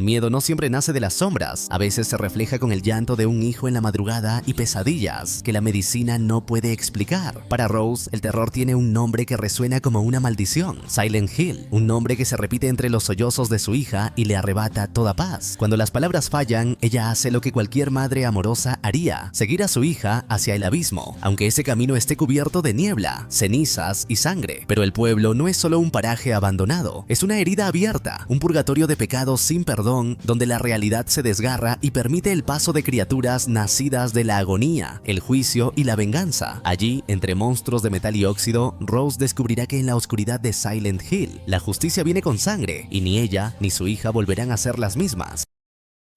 miedo no siempre nace de las sombras, a veces se refleja con el llanto de un hijo en la madrugada y pesadillas que la medicina no puede explicar. Para Rose, el terror tiene un nombre que resuena como una maldición: Silent Hill, un nombre que se repite entre los sollozos de su hija y le arrebata toda paz. Cuando las palabras fallan, ella hace lo que cualquier madre amorosa haría: seguir a su hija hacia el abismo, aunque ese camino esté cubierto de niebla, cenizas y sangre. Pero el pueblo no es solo un paraje abandonado, es una herida abierta, un purgatorio de pecados sin perdón, donde la realidad se desgarra y permite el paso de criaturas nacidas de la agonía, el juicio y la venganza. Allí, entre monstruos de metal y óxido, Rose descubrirá que en la oscuridad de Silent Hill, la justicia viene con sangre, y ni ella ni su hija volverán a ser las mismas.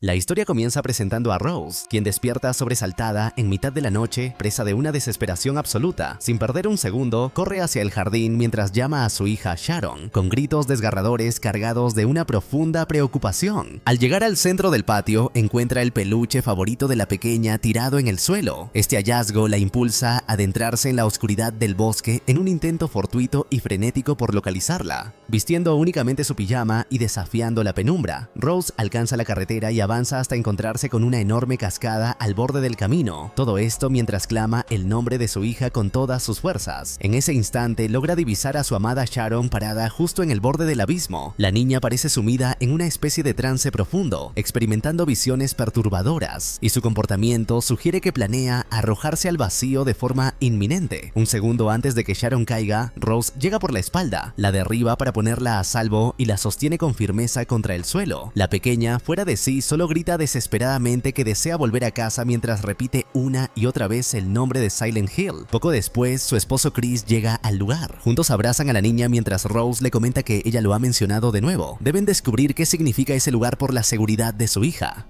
La historia comienza presentando a Rose, quien despierta sobresaltada en mitad de la noche, presa de una desesperación absoluta. Sin perder un segundo, corre hacia el jardín mientras llama a su hija Sharon, con gritos desgarradores cargados de una profunda preocupación. Al llegar al centro del patio, encuentra el peluche favorito de la pequeña tirado en el suelo. Este hallazgo la impulsa a adentrarse en la oscuridad del bosque en un intento fortuito y frenético por localizarla. Vistiendo únicamente su pijama y desafiando la penumbra, Rose alcanza la carretera y avanza hasta encontrarse con una enorme cascada al borde del camino. Todo esto mientras clama el nombre de su hija con todas sus fuerzas. En ese instante logra divisar a su amada Sharon parada justo en el borde del abismo. La niña parece sumida en una especie de trance profundo, experimentando visiones perturbadoras, y su comportamiento sugiere que planea arrojarse al vacío de forma inminente. Un segundo antes de que Sharon caiga, Rose llega por la espalda, la derriba para ponerla a salvo y la sostiene con firmeza contra el suelo. La pequeña, fuera de sí, solo grita desesperadamente que desea volver a casa mientras repite una y otra vez el nombre de Silent Hill. Poco después, su esposo Chris llega al lugar. Juntos abrazan a la niña mientras Rose le comenta que ella lo ha mencionado de nuevo. Deben descubrir qué significa ese lugar por la seguridad de su hija.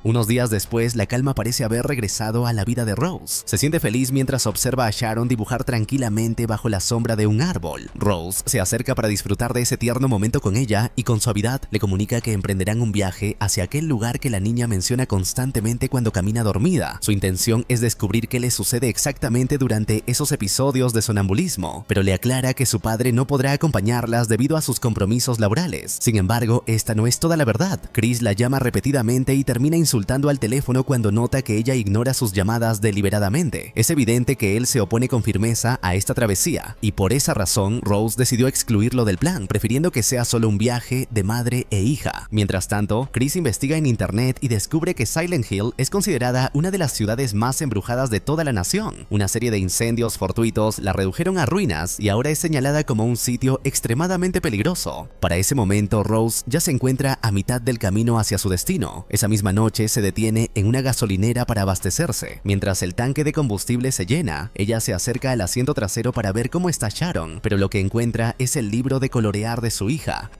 Unos días después, la calma parece haber regresado a la vida de Rose. Se siente feliz mientras observa a Sharon dibujar tranquilamente bajo la sombra de un árbol. Rose se acerca para disfrutar de ese tierno momento con ella y con suavidad le comunica que emprenderán un viaje hacia aquel lugar que la niña menciona constantemente cuando camina dormida. Su intención es descubrir qué le sucede exactamente durante esos episodios de sonambulismo, pero le aclara que su padre no podrá acompañarlas debido a sus compromisos laborales. Sin embargo, esta no es toda la verdad. Chris la llama repetidamente y termina insultando al teléfono cuando nota que ella ignora sus llamadas deliberadamente. Es evidente que él se opone con firmeza a esta travesía, y por esa razón Rose decidió excluirlo del plan, prefiriendo que sea solo un viaje de madre e hija. Mientras tanto, Chris investiga en internet y descubre que Silent Hill es considerada una de las ciudades más embrujadas de toda la nación. Una serie de incendios fortuitos la redujeron a ruinas y ahora es señalada como un sitio extremadamente peligroso. Para ese momento, Rose ya se encuentra a mitad del camino hacia su destino. Esa misma noche se detiene en una gasolinera para abastecerse. Mientras el tanque de combustible se llena, ella se acerca al asiento trasero para ver cómo está Sharon, pero lo que encuentra es el libro de colorear de su hija.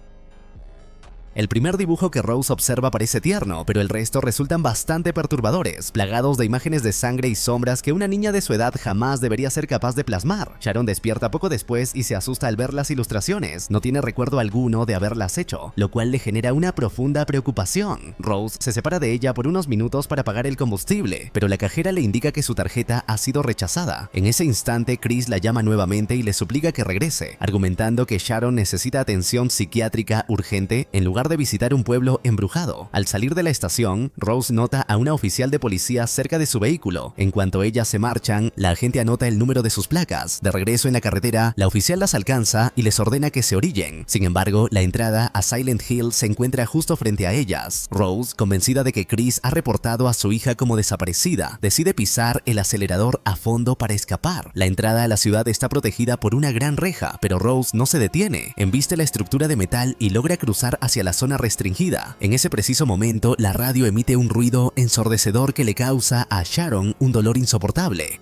El primer dibujo que Rose observa parece tierno, pero el resto resultan bastante perturbadores, plagados de imágenes de sangre y sombras que una niña de su edad jamás debería ser capaz de plasmar. Sharon despierta poco después y se asusta al ver las ilustraciones. No tiene recuerdo alguno de haberlas hecho, lo cual le genera una profunda preocupación. Rose se separa de ella por unos minutos para pagar el combustible, pero la cajera le indica que su tarjeta ha sido rechazada. En ese instante, Chris la llama nuevamente y le suplica que regrese, argumentando que Sharon necesita atención psiquiátrica urgente en lugar de visitar un pueblo embrujado. Al salir de la estación, Rose nota a una oficial de policía cerca de su vehículo. En cuanto ellas se marchan, la agente anota el número de sus placas. De regreso en la carretera, la oficial las alcanza y les ordena que se orillen. Sin embargo, la entrada a Silent Hill se encuentra justo frente a ellas. Rose, convencida de que Chris ha reportado a su hija como desaparecida, decide pisar el acelerador a fondo para escapar. La entrada a la ciudad está protegida por una gran reja, pero Rose no se detiene. Embiste la estructura de metal y logra cruzar hacia la zona restringida. En ese preciso momento, la radio emite un ruido ensordecedor que le causa a Sharon un dolor insoportable.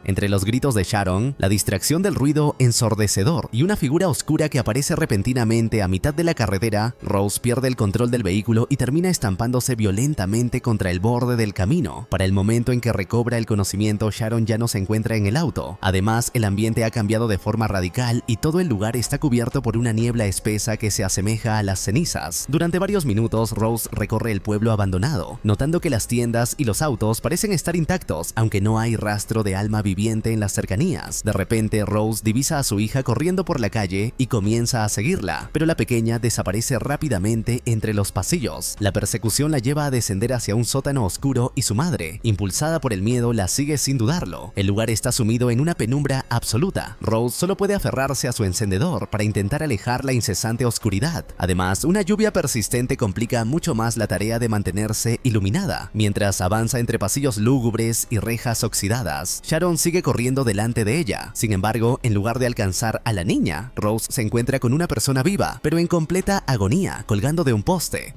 Entre los gritos de Sharon, la distracción del ruido ensordecedor y una figura oscura que aparece repentinamente a mitad de la carretera, Rose pierde el control del vehículo y termina estampándose violentamente contra el borde del camino. Para el momento en que recobra el conocimiento, Sharon ya no se encuentra en el auto. Además, el ambiente ha cambiado de forma radical y todo el lugar está cubierto por una niebla espesa que se asemeja a las cenizas. Durante varios minutos, Rose recorre el pueblo abandonado, notando que las tiendas y los autos parecen estar intactos, aunque no hay rastro de alma viviente viviente en las cercanías. De repente, Rose divisa a su hija corriendo por la calle y comienza a seguirla, pero la pequeña desaparece rápidamente entre los pasillos. La persecución la lleva a descender hacia un sótano oscuro y su madre, impulsada por el miedo, la sigue sin dudarlo. El lugar está sumido en una penumbra absoluta. Rose solo puede aferrarse a su encendedor para intentar alejar la incesante oscuridad. Además, una lluvia persistente complica mucho más la tarea de mantenerse iluminada. Mientras avanza entre pasillos lúgubres y rejas oxidadas, Sharon sigue corriendo delante de ella. Sin embargo, en lugar de alcanzar a la niña, Rose se encuentra con una persona viva, pero en completa agonía, colgando de un poste.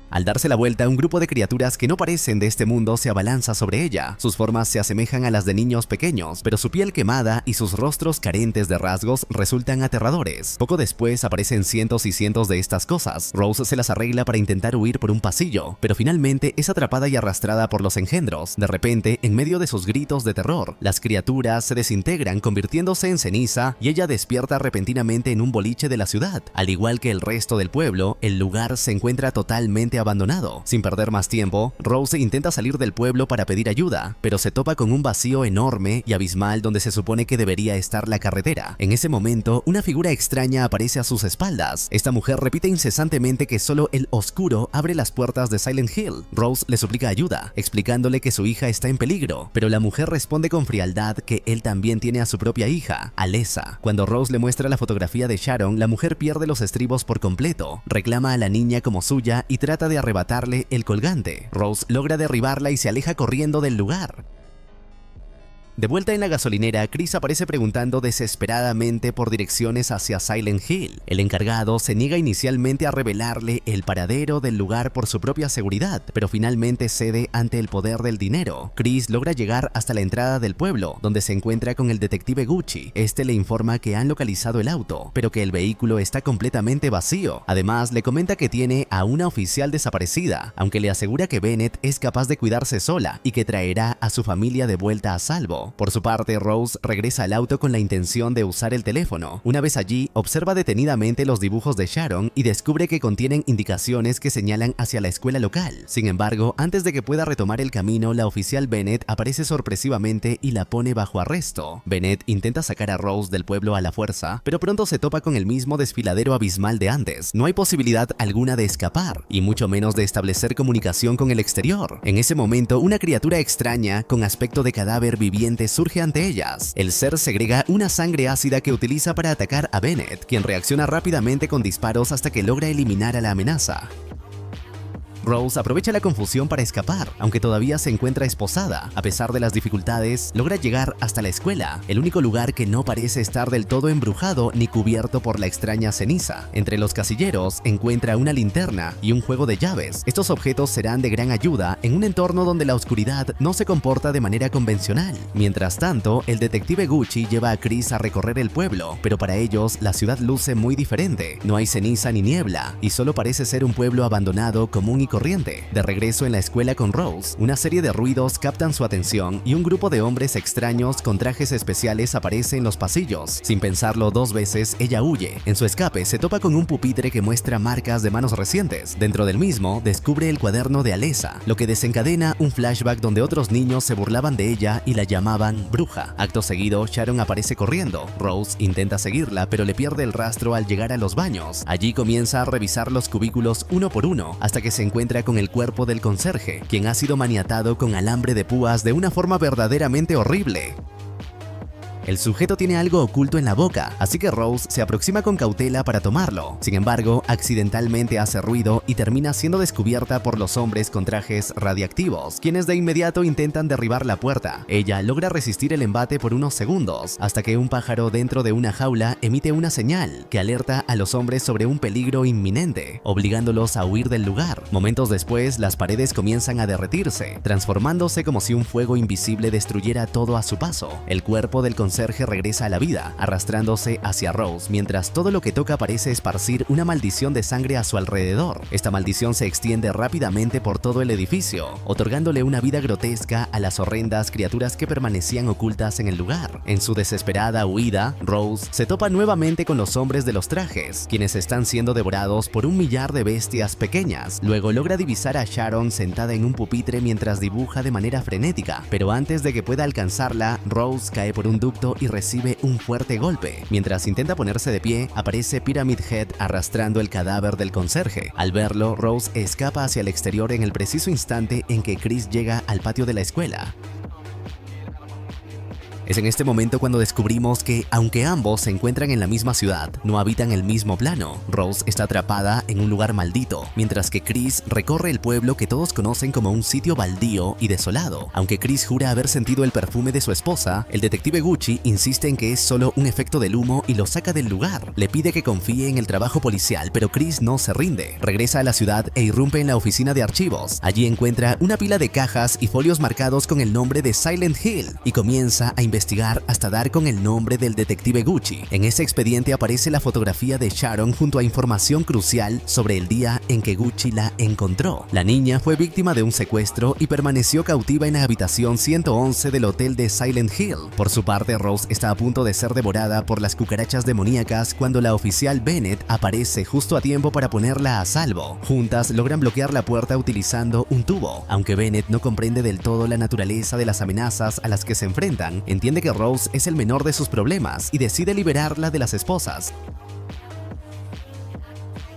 Al darse la vuelta, un grupo de criaturas que no parecen de este mundo se abalanza sobre ella. Sus formas se asemejan a las de niños pequeños, pero su piel quemada y sus rostros carentes de rasgos resultan aterradores. Poco después aparecen cientos y cientos de estas cosas. Rose se las arregla para intentar huir por un pasillo, pero finalmente es atrapada y arrastrada por los engendros. De repente, en medio de sus gritos de terror, las criaturas se desintegran convirtiéndose en ceniza y ella despierta repentinamente en un boliche de la ciudad. Al igual que el resto del pueblo, el lugar se encuentra totalmente abandonado. Sin perder más tiempo, Rose intenta salir del pueblo para pedir ayuda, pero se topa con un vacío enorme y abismal donde se supone que debería estar la carretera. En ese momento, una figura extraña aparece a sus espaldas. Esta mujer repite incesantemente que solo el oscuro abre las puertas de Silent Hill. Rose le suplica ayuda, explicándole que su hija está en peligro, pero la mujer responde con frialdad que él también tiene a su propia hija, Alessa. Cuando Rose le muestra la fotografía de Sharon, la mujer pierde los estribos por completo, reclama a la niña como suya y trata de arrebatarle el colgante. Rose logra derribarla y se aleja corriendo del lugar. De vuelta en la gasolinera, Chris aparece preguntando desesperadamente por direcciones hacia Silent Hill. El encargado se niega inicialmente a revelarle el paradero del lugar por su propia seguridad, pero finalmente cede ante el poder del dinero. Chris logra llegar hasta la entrada del pueblo, donde se encuentra con el detective Gucci. Este le informa que han localizado el auto, pero que el vehículo está completamente vacío. Además, le comenta que tiene a una oficial desaparecida, aunque le asegura que Bennett es capaz de cuidarse sola y que traerá a su familia de vuelta a salvo. Por su parte, Rose regresa al auto con la intención de usar el teléfono. Una vez allí, observa detenidamente los dibujos de Sharon y descubre que contienen indicaciones que señalan hacia la escuela local. Sin embargo, antes de que pueda retomar el camino, la oficial Bennett aparece sorpresivamente y la pone bajo arresto. Bennett intenta sacar a Rose del pueblo a la fuerza, pero pronto se topa con el mismo desfiladero abismal de antes. No hay posibilidad alguna de escapar, y mucho menos de establecer comunicación con el exterior. En ese momento, una criatura extraña con aspecto de cadáver viviente surge ante ellas. El ser segrega una sangre ácida que utiliza para atacar a Bennett, quien reacciona rápidamente con disparos hasta que logra eliminar a la amenaza. Rose aprovecha la confusión para escapar, aunque todavía se encuentra esposada. A pesar de las dificultades, logra llegar hasta la escuela, el único lugar que no parece estar del todo embrujado ni cubierto por la extraña ceniza. Entre los casilleros encuentra una linterna y un juego de llaves. Estos objetos serán de gran ayuda en un entorno donde la oscuridad no se comporta de manera convencional. Mientras tanto, el detective Gucci lleva a Chris a recorrer el pueblo, pero para ellos la ciudad luce muy diferente. No hay ceniza ni niebla, y solo parece ser un pueblo abandonado, común y corriente. De regreso en la escuela con Rose, una serie de ruidos captan su atención y un grupo de hombres extraños con trajes especiales aparece en los pasillos. Sin pensarlo dos veces, ella huye. En su escape se topa con un pupitre que muestra marcas de manos recientes. Dentro del mismo, descubre el cuaderno de Alessa, lo que desencadena un flashback donde otros niños se burlaban de ella y la llamaban bruja. Acto seguido, Sharon aparece corriendo. Rose intenta seguirla, pero le pierde el rastro al llegar a los baños. Allí comienza a revisar los cubículos uno por uno, hasta que se encuentra con el cuerpo del conserje, quien ha sido maniatado con alambre de púas de una forma verdaderamente horrible. El sujeto tiene algo oculto en la boca, así que Rose se aproxima con cautela para tomarlo. Sin embargo, accidentalmente hace ruido y termina siendo descubierta por los hombres con trajes radiactivos, quienes de inmediato intentan derribar la puerta. Ella logra resistir el embate por unos segundos, hasta que un pájaro dentro de una jaula emite una señal que alerta a los hombres sobre un peligro inminente, obligándolos a huir del lugar. Momentos después, las paredes comienzan a derretirse, transformándose como si un fuego invisible destruyera todo a su paso. El cuerpo del conserje conserje regresa a la vida, arrastrándose hacia Rose, mientras todo lo que toca parece esparcir una maldición de sangre a su alrededor. Esta maldición se extiende rápidamente por todo el edificio, otorgándole una vida grotesca a las horrendas criaturas que permanecían ocultas en el lugar. En su desesperada huida, Rose se topa nuevamente con los hombres de los trajes, quienes están siendo devorados por un millar de bestias pequeñas. Luego logra divisar a Sharon sentada en un pupitre mientras dibuja de manera frenética, pero antes de que pueda alcanzarla, Rose cae por un ducto y recibe un fuerte golpe. Mientras intenta ponerse de pie, aparece Pyramid Head arrastrando el cadáver del conserje. Al verlo, Rose escapa hacia el exterior en el preciso instante en que Chris llega al patio de la escuela. Es en este momento cuando descubrimos que, aunque ambos se encuentran en la misma ciudad, no habitan el mismo plano. Rose está atrapada en un lugar maldito, mientras que Chris recorre el pueblo que todos conocen como un sitio baldío y desolado. Aunque Chris jura haber sentido el perfume de su esposa, el detective Gucci insiste en que es solo un efecto del humo y lo saca del lugar. Le pide que confíe en el trabajo policial, pero Chris no se rinde. Regresa a la ciudad e irrumpe en la oficina de archivos. Allí encuentra una pila de cajas y folios marcados con el nombre de Silent Hill y comienza a investigar hasta dar con el nombre del detective Gucci. En ese expediente aparece la fotografía de Sharon junto a información crucial sobre el día en que Gucci la encontró. La niña fue víctima de un secuestro y permaneció cautiva en la habitación 111 del hotel de Silent Hill. Por su parte, Rose está a punto de ser devorada por las cucarachas demoníacas cuando la oficial Bennett aparece justo a tiempo para ponerla a salvo. Juntas logran bloquear la puerta utilizando un tubo. Aunque Bennett no comprende del todo la naturaleza de las amenazas a las que se enfrentan, entiende que Rose es el menor de sus problemas y decide liberarla de las esposas.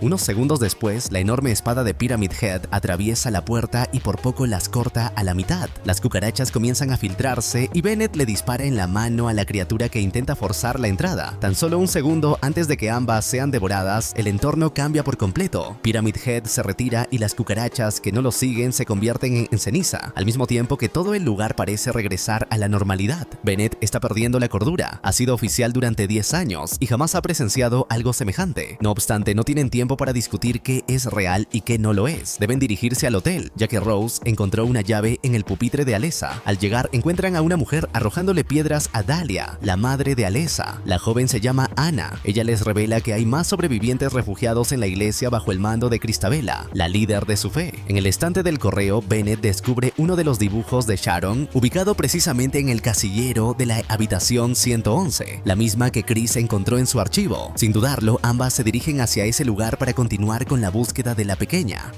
Unos segundos después, la enorme espada de Pyramid Head atraviesa la puerta y por poco las corta a la mitad. Las cucarachas comienzan a filtrarse y Bennett le dispara en la mano a la criatura que intenta forzar la entrada. Tan solo un segundo antes de que ambas sean devoradas, el entorno cambia por completo. Pyramid Head se retira y las cucarachas que no lo siguen se convierten en ceniza, al mismo tiempo que todo el lugar parece regresar a la normalidad. Bennett está perdiendo la cordura. Ha sido oficial durante 10 años y jamás ha presenciado algo semejante. No obstante, no tienen tiempo para discutir qué es real y qué no lo es. Deben dirigirse al hotel, ya que Rose encontró una llave en el pupitre de Alessa. Al llegar, encuentran a una mujer arrojándole piedras a Dahlia, la madre de Alessa. La joven se llama Anna. Ella les revela que hay más sobrevivientes refugiados en la iglesia bajo el mando de Christabella, la líder de su fe. En el estante del correo, Bennett descubre uno de los dibujos de Sharon, ubicado precisamente en el casillero de la habitación 111, la misma que Chris encontró en su archivo. Sin dudarlo, ambas se dirigen hacia ese lugar para continuar con la búsqueda de la pequeña.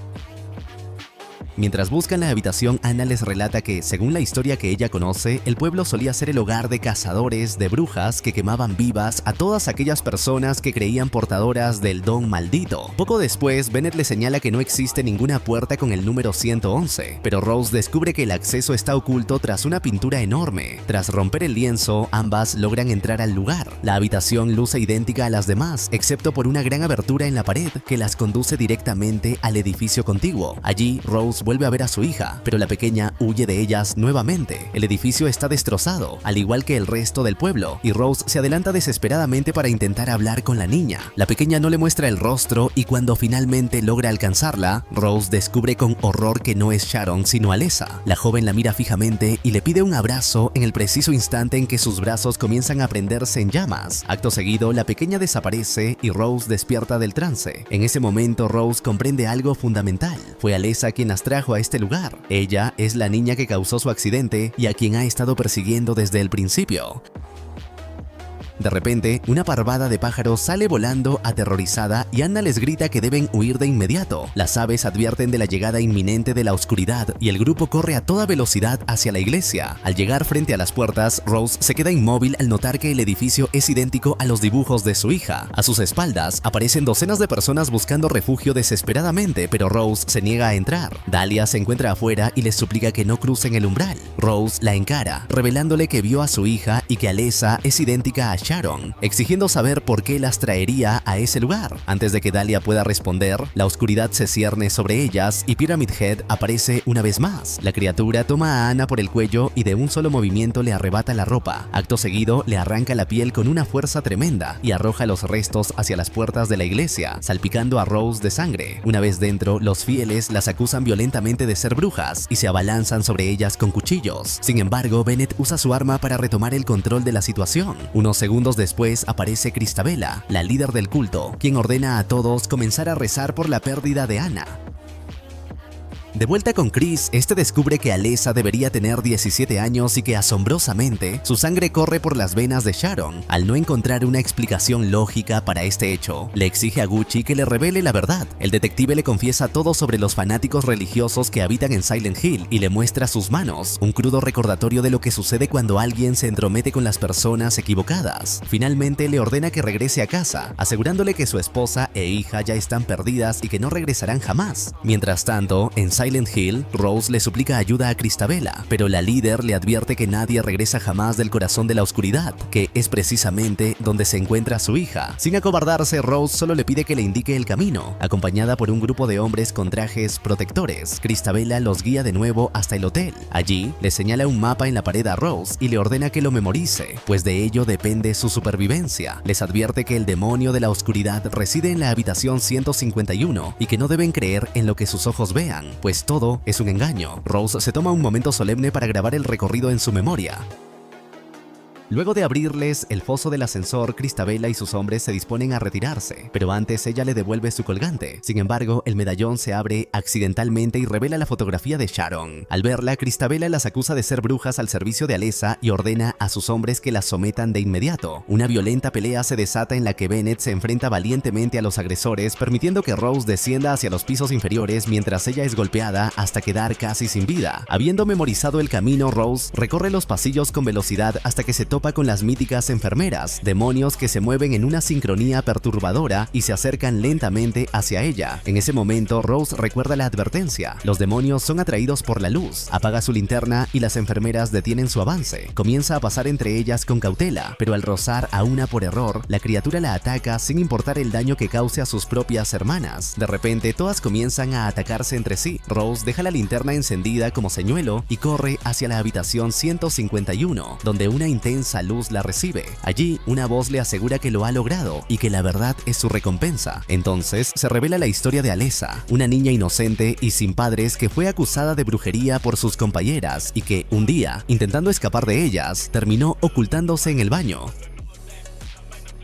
Mientras buscan la habitación, Anna les relata que, según la historia que ella conoce, el pueblo solía ser el hogar de cazadores de brujas que quemaban vivas a todas aquellas personas que creían portadoras del don maldito. Poco después, Bennett le señala que no existe ninguna puerta con el número 111, pero Rose descubre que el acceso está oculto tras una pintura enorme. Tras romper el lienzo, ambas logran entrar al lugar. La habitación luce idéntica a las demás, excepto por una gran abertura en la pared que las conduce directamente al edificio contiguo. Allí, Rose vuelve a ver a su hija, pero la pequeña huye de ellas nuevamente. El edificio está destrozado, al igual que el resto del pueblo, y Rose se adelanta desesperadamente para intentar hablar con la niña. La pequeña no le muestra el rostro y cuando finalmente logra alcanzarla, Rose descubre con horror que no es Sharon sino Alessa. La joven la mira fijamente y le pide un abrazo en el preciso instante en que sus brazos comienzan a prenderse en llamas. Acto seguido, la pequeña desaparece y Rose despierta del trance. En ese momento, Rose comprende algo fundamental. Fue Alessa quien las trajo a este lugar. Ella es la niña que causó su accidente y a quien ha estado persiguiendo desde el principio. De repente, una parvada de pájaros sale volando aterrorizada y Anna les grita que deben huir de inmediato. Las aves advierten de la llegada inminente de la oscuridad y el grupo corre a toda velocidad hacia la iglesia. Al llegar frente a las puertas, Rose se queda inmóvil al notar que el edificio es idéntico a los dibujos de su hija. A sus espaldas aparecen docenas de personas buscando refugio desesperadamente, pero Rose se niega a entrar. Dahlia se encuentra afuera y les suplica que no crucen el umbral. Rose la encara, revelándole que vio a su hija y que Alessa es idéntica a Sharon. Sharon, exigiendo saber por qué las traería a ese lugar. Antes de que Dahlia pueda responder, la oscuridad se cierne sobre ellas y Pyramid Head aparece una vez más. La criatura toma a Anna por el cuello y de un solo movimiento le arrebata la ropa. Acto seguido, le arranca la piel con una fuerza tremenda y arroja los restos hacia las puertas de la iglesia, salpicando a Rose de sangre. Una vez dentro, los fieles las acusan violentamente de ser brujas y se abalanzan sobre ellas con cuchillos. Sin embargo, Bennett usa su arma para retomar el control de la situación. Unos segundos después aparece Christabella, la líder del culto, quien ordena a todos comenzar a rezar por la pérdida de Anna. De vuelta con Chris, este descubre que Alessa debería tener 17 años y que asombrosamente su sangre corre por las venas de Sharon. Al no encontrar una explicación lógica para este hecho, le exige a Gucci que le revele la verdad. El detective le confiesa todo sobre los fanáticos religiosos que habitan en Silent Hill y le muestra sus manos, un crudo recordatorio de lo que sucede cuando alguien se entromete con las personas equivocadas. Finalmente le ordena que regrese a casa, asegurándole que su esposa e hija ya están perdidas y que no regresarán jamás. Mientras tanto, en Silent Hill, Rose le suplica ayuda a Christabella, pero la líder le advierte que nadie regresa jamás del corazón de la oscuridad, que es precisamente donde se encuentra su hija. Sin acobardarse, Rose solo le pide que le indique el camino. Acompañada por un grupo de hombres con trajes protectores, Christabella los guía de nuevo hasta el hotel. Allí, le señala un mapa en la pared a Rose y le ordena que lo memorice, pues de ello depende su supervivencia. Les advierte que el demonio de la oscuridad reside en la habitación 151 y que no deben creer en lo que sus ojos vean, pues todo es un engaño. Rose se toma un momento solemne para grabar el recorrido en su memoria. Luego de abrirles el foso del ascensor, Christabella y sus hombres se disponen a retirarse, pero antes ella le devuelve su colgante. Sin embargo, el medallón se abre accidentalmente y revela la fotografía de Sharon. Al verla, Christabella las acusa de ser brujas al servicio de Alessa y ordena a sus hombres que las sometan de inmediato. Una violenta pelea se desata en la que Bennett se enfrenta valientemente a los agresores, permitiendo que Rose descienda hacia los pisos inferiores mientras ella es golpeada hasta quedar casi sin vida. Habiendo memorizado el camino, Rose recorre los pasillos con velocidad hasta que se topa con las míticas enfermeras, demonios que se mueven en una sincronía perturbadora y se acercan lentamente hacia ella. En ese momento, Rose recuerda la advertencia. Los demonios son atraídos por la luz. Apaga su linterna y las enfermeras detienen su avance. Comienza a pasar entre ellas con cautela, pero al rozar a una por error, la criatura la ataca sin importar el daño que cause a sus propias hermanas. De repente, todas comienzan a atacarse entre sí. Rose deja la linterna encendida como señuelo y corre hacia la habitación 151, donde una intensa luz la recibe. Allí, una voz le asegura que lo ha logrado y que la verdad es su recompensa. Entonces, se revela la historia de Alessa, una niña inocente y sin padres que fue acusada de brujería por sus compañeras y que, un día, intentando escapar de ellas, terminó ocultándose en el baño.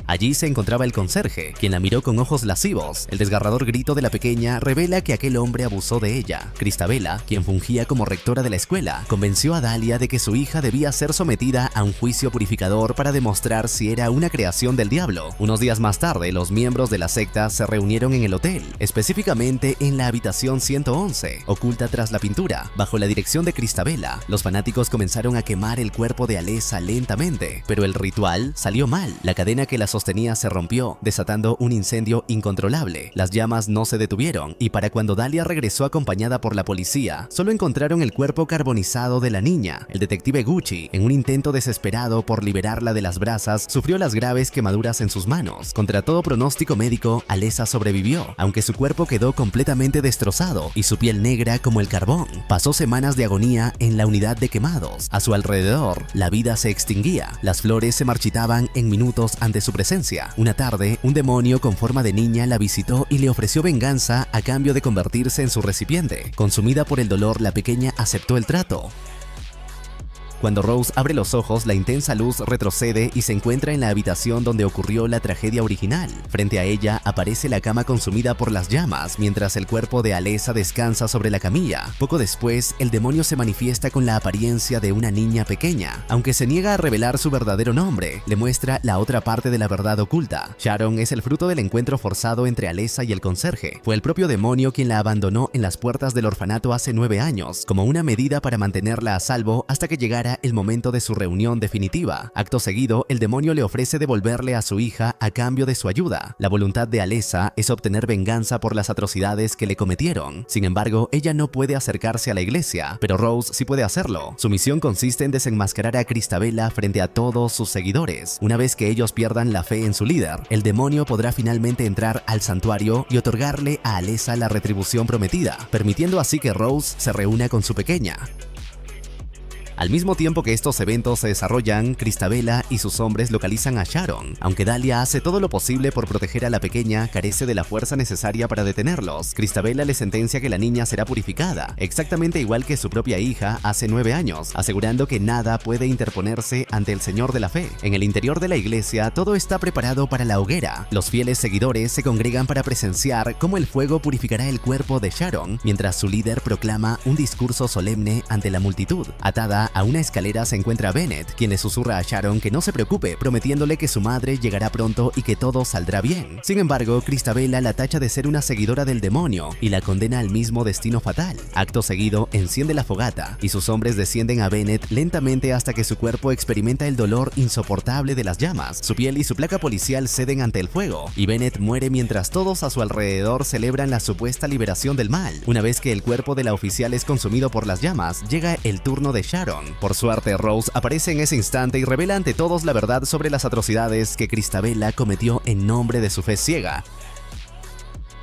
Allí se encontraba el conserje, quien la miró con ojos lascivos. El desgarrador grito de la pequeña revela que aquel hombre abusó de ella. Christabella, quien fungía como rectora de la escuela, convenció a Dahlia de que su hija debía ser sometida a un juicio purificador para demostrar si era una creación del diablo. Unos días más tarde, los miembros de la secta se reunieron en el hotel, específicamente en la habitación 111, oculta tras la pintura. Bajo la dirección de Christabella, los fanáticos comenzaron a quemar el cuerpo de Alessa lentamente, pero el ritual salió mal. La cadena que la sostenía se rompió, desatando un incendio incontrolable. Las llamas no se detuvieron y para cuando Dahlia regresó acompañada por la policía, solo encontraron el cuerpo carbonizado de la niña. El detective Gucci, en un intento desesperado por liberarla de las brasas, sufrió las graves quemaduras en sus manos. Contra todo pronóstico médico, Alessa sobrevivió, aunque su cuerpo quedó completamente destrozado y su piel negra como el carbón. Pasó semanas de agonía en la unidad de quemados. A su alrededor, la vida se extinguía. Las flores se marchitaban en minutos ante su presencia. Una tarde, un demonio con forma de niña la visitó y le ofreció venganza a cambio de convertirse en su recipiente. Consumida por el dolor, la pequeña aceptó el trato. Cuando Rose abre los ojos, la intensa luz retrocede y se encuentra en la habitación donde ocurrió la tragedia original. Frente a ella aparece la cama consumida por las llamas, mientras el cuerpo de Alessa descansa sobre la camilla. Poco después, el demonio se manifiesta con la apariencia de una niña pequeña. Aunque se niega a revelar su verdadero nombre, le muestra la otra parte de la verdad oculta. Sharon es el fruto del encuentro forzado entre Alessa y el conserje. Fue el propio demonio quien la abandonó en las puertas del orfanato hace 9 años, como una medida para mantenerla a salvo hasta que llegara llegara el momento de su reunión definitiva. Acto seguido, el demonio le ofrece devolverle a su hija a cambio de su ayuda. La voluntad de Alessa es obtener venganza por las atrocidades que le cometieron. Sin embargo, ella no puede acercarse a la iglesia, pero Rose sí puede hacerlo. Su misión consiste en desenmascarar a Cristabella frente a todos sus seguidores. Una vez que ellos pierdan la fe en su líder, el demonio podrá finalmente entrar al santuario y otorgarle a Alessa la retribución prometida, permitiendo así que Rose se reúna con su pequeña. Al mismo tiempo que estos eventos se desarrollan, Cristabella y sus hombres localizan a Sharon. Aunque Dahlia hace todo lo posible por proteger a la pequeña, carece de la fuerza necesaria para detenerlos. Cristabella le sentencia que la niña será purificada, exactamente igual que su propia hija hace 9 años, asegurando que nada puede interponerse ante el Señor de la Fe. En el interior de la iglesia, todo está preparado para la hoguera. Los fieles seguidores se congregan para presenciar cómo el fuego purificará el cuerpo de Sharon, mientras su líder proclama un discurso solemne ante la multitud. Atada a una escalera se encuentra Bennett, quien le susurra a Sharon que no se preocupe, prometiéndole que su madre llegará pronto y que todo saldrá bien. Sin embargo, Cristabella la tacha de ser una seguidora del demonio y la condena al mismo destino fatal. Acto seguido, enciende la fogata y sus hombres descienden a Bennett lentamente hasta que su cuerpo experimenta el dolor insoportable de las llamas. Su piel y su placa policial ceden ante el fuego y Bennett muere mientras todos a su alrededor celebran la supuesta liberación del mal. Una vez que el cuerpo de la oficial es consumido por las llamas, llega el turno de Sharon. Por suerte, Rose aparece en ese instante y revela ante todos la verdad sobre las atrocidades que Cristabella cometió en nombre de su fe ciega.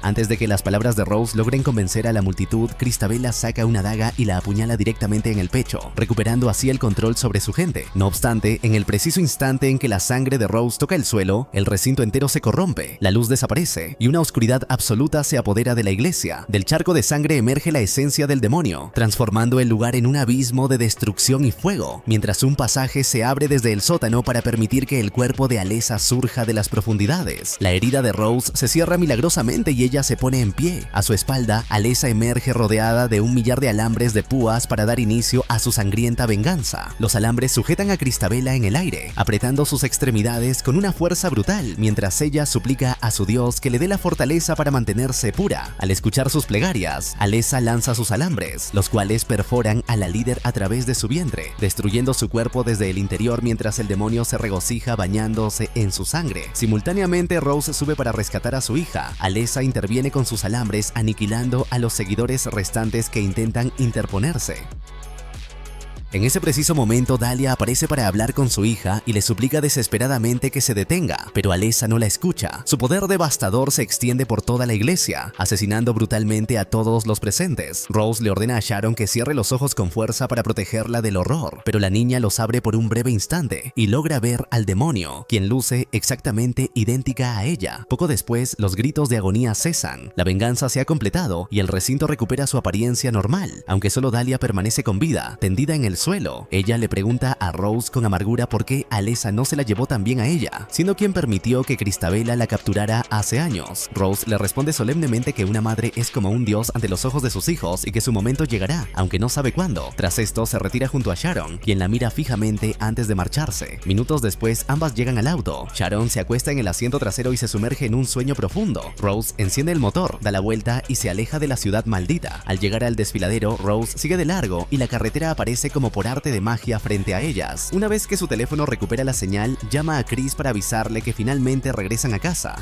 Antes de que las palabras de Rose logren convencer a la multitud, Cristabella saca una daga y la apuñala directamente en el pecho, recuperando así el control sobre su gente. No obstante, en el preciso instante en que la sangre de Rose toca el suelo, el recinto entero se corrompe, la luz desaparece y una oscuridad absoluta se apodera de la iglesia. Del charco de sangre emerge la esencia del demonio, transformando el lugar en un abismo de destrucción y fuego, mientras un pasaje se abre desde el sótano para permitir que el cuerpo de Alessa surja de las profundidades. La herida de Rose se cierra milagrosamente y ella se pone en pie. A su espalda, Alessa emerge rodeada de un millar de alambres de púas para dar inicio a su sangrienta venganza. Los alambres sujetan a Cristabella en el aire, apretando sus extremidades con una fuerza brutal, mientras ella suplica a su Dios que le dé la fortaleza para mantenerse pura. Al escuchar sus plegarias, Alessa lanza sus alambres, los cuales perforan a la líder a través de su vientre, destruyendo su cuerpo desde el interior mientras el demonio se regocija bañándose en su sangre. Simultáneamente, Rose sube para rescatar a su hija. Alessa interviene con sus alambres, aniquilando a los seguidores restantes que intentan interponerse. En ese preciso momento, Dahlia aparece para hablar con su hija y le suplica desesperadamente que se detenga, pero Alessa no la escucha. Su poder devastador se extiende por toda la iglesia, asesinando brutalmente a todos los presentes. Rose le ordena a Sharon que cierre los ojos con fuerza para protegerla del horror, pero la niña los abre por un breve instante y logra ver al demonio, quien luce exactamente idéntica a ella. Poco después, los gritos de agonía cesan, la venganza se ha completado y el recinto recupera su apariencia normal, aunque solo Dahlia permanece con vida, tendida en el suelo. Ella le pregunta a Rose con amargura por qué Alessa no se la llevó tan bien a ella, siendo quien permitió que Cristabella la capturara hace años. Rose le responde solemnemente que una madre es como un dios ante los ojos de sus hijos y que su momento llegará, aunque no sabe cuándo. Tras esto, se retira junto a Sharon, quien la mira fijamente antes de marcharse. Minutos después, ambas llegan al auto. Sharon se acuesta en el asiento trasero y se sumerge en un sueño profundo. Rose enciende el motor, da la vuelta y se aleja de la ciudad maldita. Al llegar al desfiladero, Rose sigue de largo y la carretera aparece como por arte de magia frente a ellas. Una vez que su teléfono recupera la señal, llama a Chris para avisarle que finalmente regresan a casa.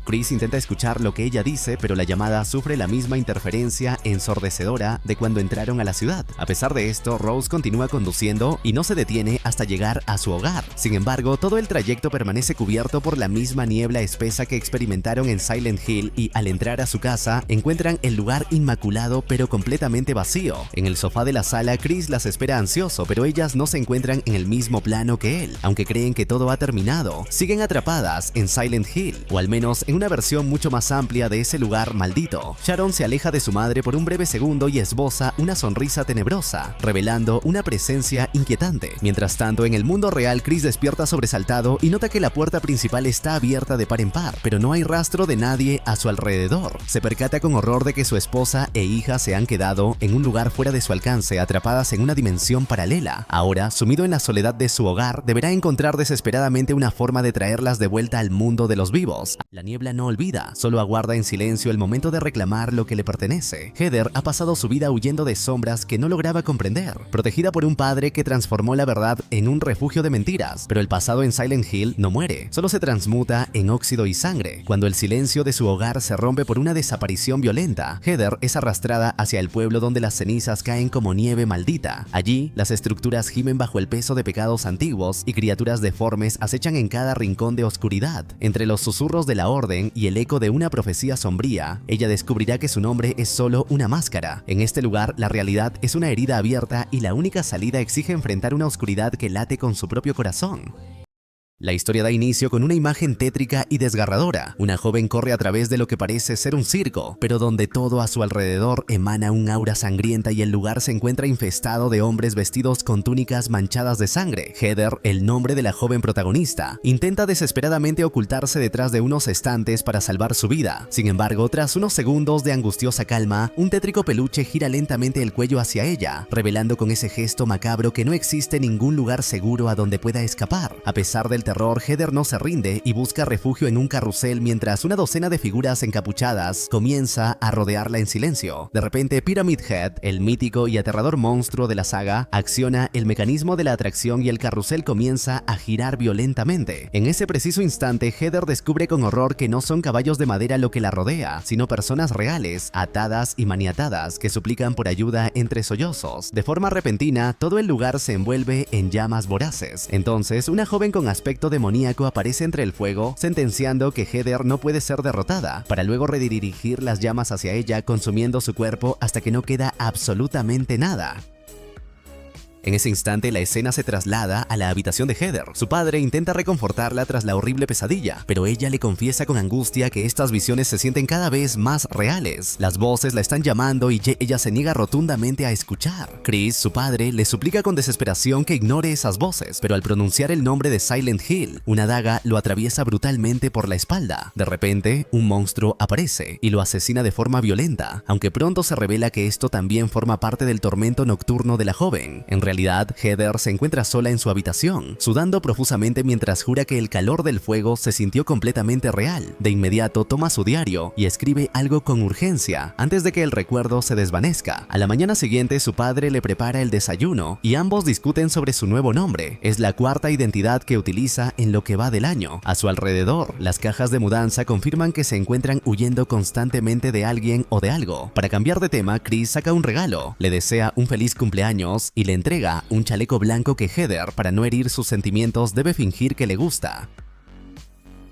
Chris intenta escuchar lo que ella dice, pero la llamada sufre la misma interferencia ensordecedora de cuando entraron a la ciudad. A pesar de esto, Rose continúa conduciendo y no se detiene hasta llegar a su hogar. Sin embargo, todo el trayecto permanece cubierto por la misma niebla espesa que experimentaron en Silent Hill y al entrar a su casa, encuentran el lugar inmaculado pero completamente vacío. En el sofá de la sala, Chris las espera ansioso, pero ellas no se encuentran en el mismo plano que él. Aunque creen que todo ha terminado, siguen atrapadas en Silent Hill, o al menos en una versión mucho más amplia de ese lugar maldito. Sharon se aleja de su madre por un breve segundo y esboza una sonrisa tenebrosa, revelando una presencia inquietante. Mientras tanto, en el mundo real, Chris despierta sobresaltado y nota que la puerta principal está abierta de par en par, pero no hay rastro de nadie a su alrededor. Se percata con horror de que su esposa e hija se han quedado en un lugar fuera de su alcance, atrapadas en una dimensión paralela. Ahora, sumido en la soledad de su hogar, deberá encontrar desesperadamente una forma de traerlas de vuelta al mundo de los vivos. La niebla habla no olvida, solo aguarda en silencio el momento de reclamar lo que le pertenece. Heather ha pasado su vida huyendo de sombras que no lograba comprender, protegida por un padre que transformó la verdad en un refugio de mentiras, pero el pasado en Silent Hill no muere, solo se transmuta en óxido y sangre. Cuando el silencio de su hogar se rompe por una desaparición violenta, Heather es arrastrada hacia el pueblo donde las cenizas caen como nieve maldita. Allí, las estructuras gimen bajo el peso de pecados antiguos y criaturas deformes acechan en cada rincón de oscuridad. Entre los susurros de la orden y el eco de una profecía sombría, ella descubrirá que su nombre es solo una máscara. En este lugar, la realidad es una herida abierta y la única salida exige enfrentar una oscuridad que late con su propio corazón. La historia da inicio con una imagen tétrica y desgarradora. Una joven corre a través de lo que parece ser un circo, pero donde todo a su alrededor emana un aura sangrienta y el lugar se encuentra infestado de hombres vestidos con túnicas manchadas de sangre. Heather, el nombre de la joven protagonista, intenta desesperadamente ocultarse detrás de unos estantes para salvar su vida. Sin embargo, tras unos segundos de angustiosa calma, un tétrico peluche gira lentamente el cuello hacia ella, revelando con ese gesto macabro que no existe ningún lugar seguro a donde pueda escapar. A pesar del terror, Heather no se rinde y busca refugio en un carrusel mientras una docena de figuras encapuchadas comienza a rodearla en silencio. De repente, Pyramid Head, el mítico y aterrador monstruo de la saga, acciona el mecanismo de la atracción y el carrusel comienza a girar violentamente. En ese preciso instante, Heather descubre con horror que no son caballos de madera lo que la rodea, sino personas reales, atadas y maniatadas, que suplican por ayuda entre sollozos. De forma repentina, todo el lugar se envuelve en llamas voraces. Entonces, una joven con aspecto demoníaco aparece entre el fuego, sentenciando que Heather no puede ser derrotada, para luego redirigir las llamas hacia ella, consumiendo su cuerpo hasta que no queda absolutamente nada. En ese instante, la escena se traslada a la habitación de Heather. Su padre intenta reconfortarla tras la horrible pesadilla, pero ella le confiesa con angustia que estas visiones se sienten cada vez más reales. Las voces la están llamando y ella se niega rotundamente a escuchar. Chris, su padre, le suplica con desesperación que ignore esas voces, pero al pronunciar el nombre de Silent Hill, una daga lo atraviesa brutalmente por la espalda. De repente, un monstruo aparece y lo asesina de forma violenta, aunque pronto se revela que esto también forma parte del tormento nocturno de la joven. En realidad, Heather se encuentra sola en su habitación, sudando profusamente mientras jura que el calor del fuego se sintió completamente real. De inmediato toma su diario y escribe algo con urgencia antes de que el recuerdo se desvanezca. A la mañana siguiente, su padre le prepara el desayuno y ambos discuten sobre su nuevo nombre. Es la cuarta identidad que utiliza en lo que va del año. A su alrededor, las cajas de mudanza confirman que se encuentran huyendo constantemente de alguien o de algo. Para cambiar de tema, Chris saca un regalo, le desea un feliz cumpleaños y le entrega un chaleco blanco que Heather, para no herir sus sentimientos, debe fingir que le gusta.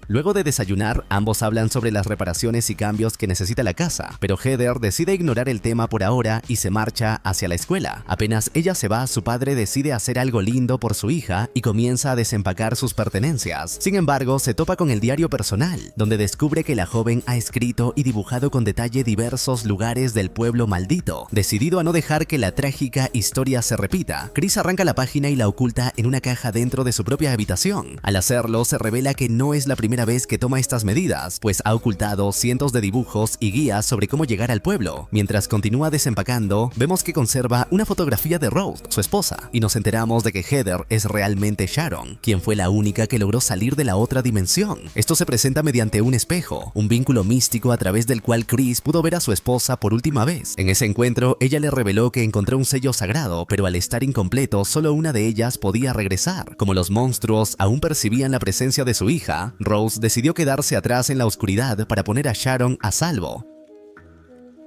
Luego de desayunar, ambos hablan sobre las reparaciones y cambios que necesita la casa, pero Heather decide ignorar el tema por ahora y se marcha hacia la escuela. Apenas ella se va, su padre decide hacer algo lindo por su hija y comienza a desempacar sus pertenencias. Sin embargo, se topa con el diario personal, donde descubre que la joven ha escrito y dibujado con detalle diversos lugares del pueblo maldito. Decidido a no dejar que la trágica historia se repita, Chris arranca la página y la oculta en una caja dentro de su propia habitación. Al hacerlo, se revela que no es la primera vez que toma estas medidas, pues ha ocultado cientos de dibujos y guías sobre cómo llegar al pueblo. Mientras continúa desempacando, vemos que conserva una fotografía de Rose, su esposa, y nos enteramos de que Heather es realmente Sharon, quien fue la única que logró salir de la otra dimensión. Esto se presenta mediante un espejo, un vínculo místico a través del cual Chris pudo ver a su esposa por última vez. En ese encuentro, ella le reveló que encontró un sello sagrado, pero al estar incompleto, solo una de ellas podía regresar. Como los monstruos aún percibían la presencia de su hija, Rose decidió quedarse atrás en la oscuridad para poner a Sharon a salvo.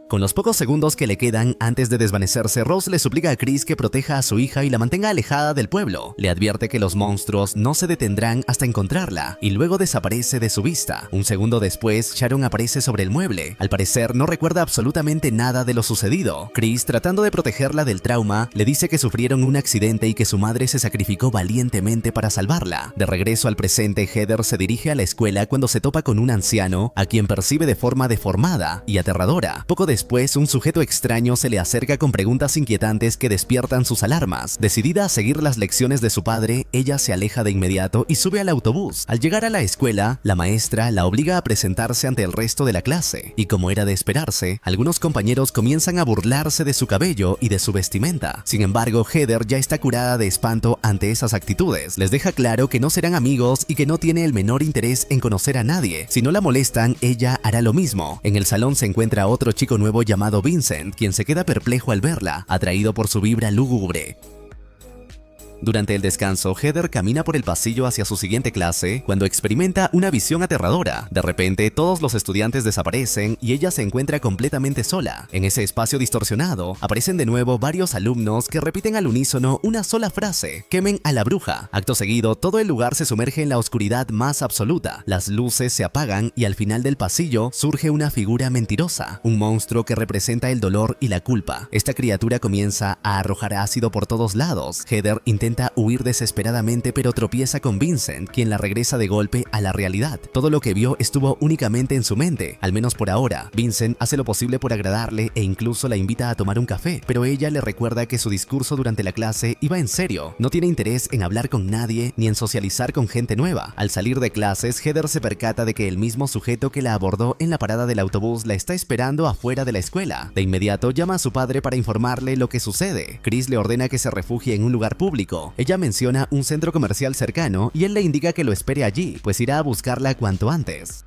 Con los pocos segundos que le quedan antes de desvanecerse, Rose le suplica a Chris que proteja a su hija y la mantenga alejada del pueblo. Le advierte que los monstruos no se detendrán hasta encontrarla y luego desaparece de su vista. Un segundo después, Sharon aparece sobre el mueble. Al parecer, no recuerda absolutamente nada de lo sucedido. Chris, tratando de protegerla del trauma, le dice que sufrieron un accidente y que su madre se sacrificó valientemente para salvarla. De regreso al presente, Heather se dirige a la escuela cuando se topa con un anciano a quien percibe de forma deformada y aterradora. Poco después, un sujeto extraño se le acerca con preguntas inquietantes que despiertan sus alarmas. Decidida a seguir las lecciones de su padre, ella se aleja de inmediato y sube al autobús. Al llegar a la escuela, la maestra la obliga a presentarse ante el resto de la clase, y como era de esperarse, algunos compañeros comienzan a burlarse de su cabello y de su vestimenta. Sin embargo, Heather ya está curada de espanto ante esas actitudes. Les deja claro que no serán amigos y que no tiene el menor interés en conocer a nadie. Si no la molestan, ella hará lo mismo. En el salón se encuentra otro chico nuevo llamado Vincent, quien se queda perplejo al verla, atraído por su vibra lúgubre. Durante el descanso, Heather camina por el pasillo hacia su siguiente clase cuando experimenta una visión aterradora. De repente, todos los estudiantes desaparecen y ella se encuentra completamente sola. En ese espacio distorsionado, aparecen de nuevo varios alumnos que repiten al unísono una sola frase: quemen a la bruja. Acto seguido, todo el lugar se sumerge en la oscuridad más absoluta. Las luces se apagan y al final del pasillo surge una figura mentirosa, un monstruo que representa el dolor y la culpa. Esta criatura comienza a arrojar ácido por todos lados. Heather intenta huir desesperadamente, pero tropieza con Vincent, quien la regresa de golpe a la realidad. Todo lo que vio estuvo únicamente en su mente, al menos por ahora. Vincent hace lo posible por agradarle e incluso la invita a tomar un café, pero ella le recuerda que su discurso durante la clase iba en serio. No tiene interés en hablar con nadie ni en socializar con gente nueva. Al salir de clases, Heather se percata de que el mismo sujeto que la abordó en la parada del autobús la está esperando afuera de la escuela. De inmediato llama a su padre para informarle lo que sucede. Chris le ordena que se refugie en un lugar público. Ella menciona un centro comercial cercano y él le indica que lo espere allí, pues irá a buscarla cuanto antes.